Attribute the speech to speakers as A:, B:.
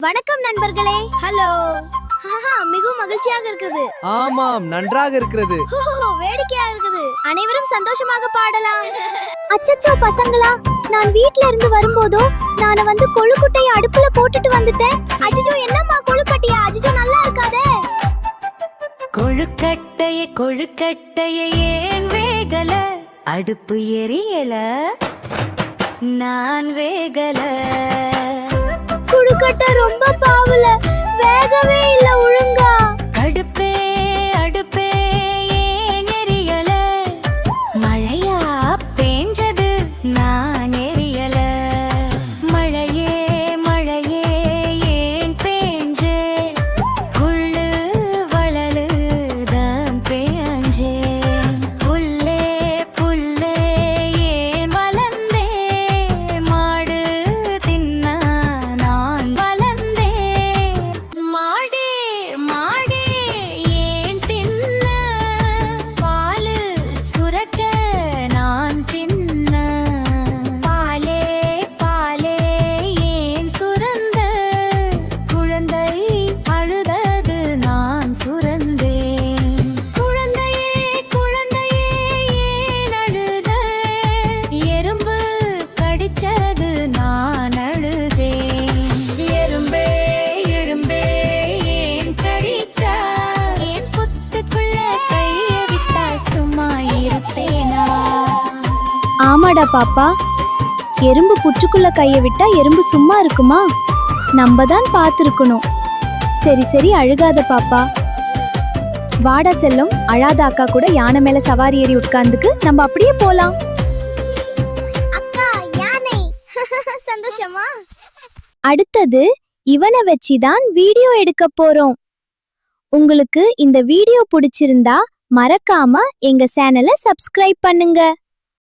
A: வணக்கம் நண்பர்களே. ஹலோ. மிகவும் மகிழ்ச்சியாக இருக்குது.
B: ஆமாம், நன்றாக இருக்கிறது.
A: வேடிக்கையா இருக்குது. அனைவரும் சந்தோஷமாக பாடலாம். அச்சச்சோ பசங்களா, நான் வீட்ல இருந்து வரும்போதோ நான் வந்து கொழுக்கட்டையை அடுப்புல போட்டுட்டு வந்துட்டேன். அச்சச்சோ, என்னம்மா கொழுக்கட்டையா? அச்சச்சோ, நல்லா இருக்காதே.
C: கொழுக்கட்டையே ஏன் வேகல? அடுப்பு எரியல, நான் வேகல.
A: கொழுக்கட்டை ரொம்ப பாவல, வேகவே இல்ல ஒழுங்கா.
C: அடுப்பே ஏன் எரியல? மழையா பேஞ்சது, நான் எரியல. மழையே ஏன் பேஞ்சே? புல்லு வளலு தான் பேஞ்சே. புல்லே ஏன் வளர்ந்தே? மாடு தின்னா நான் வளர்ந்தே. மாடே ஏன் தின்ன? பாலு சுரக்க நான் தின்ன. பாலே ஏன் சுரந்த? குழந்தை அழுதது, நான் சுரந்தேன். குழந்தையே ஏன் அழுத? எறும்பு கடிச்சது, நான் அழுதேன். எறும்பே ஏன் கடிச்சா? என் புத்துக்குள்ள கைய விட்டா சும்மா இருப்பேனா?
A: ஆமாடா பாப்பா, எறும்பு புற்றுக்குள்ள கைய விட்டா எறும்பு சும்மா இருக்குமா? நம்ம தான் பார்த்திருக்கணும். சரி அழுகாத பாப்பா. வாடா செல்லும், அழாத அக்கா கூட யானை மேல சவாரி ஏறி உட்கார்ந்துக்கு நம்ம அப்படியே போலாம். அக்கா யானை. சந்தோஷமா? அடுத்தது இவனை வச்சுதான் வீடியோ எடுக்க போறோம். உங்களுக்கு இந்த வீடியோ பிடிச்சிருந்தா மறக்காம எங்க சேனலை சப்ஸ்கிரைப் பண்ணுங்க.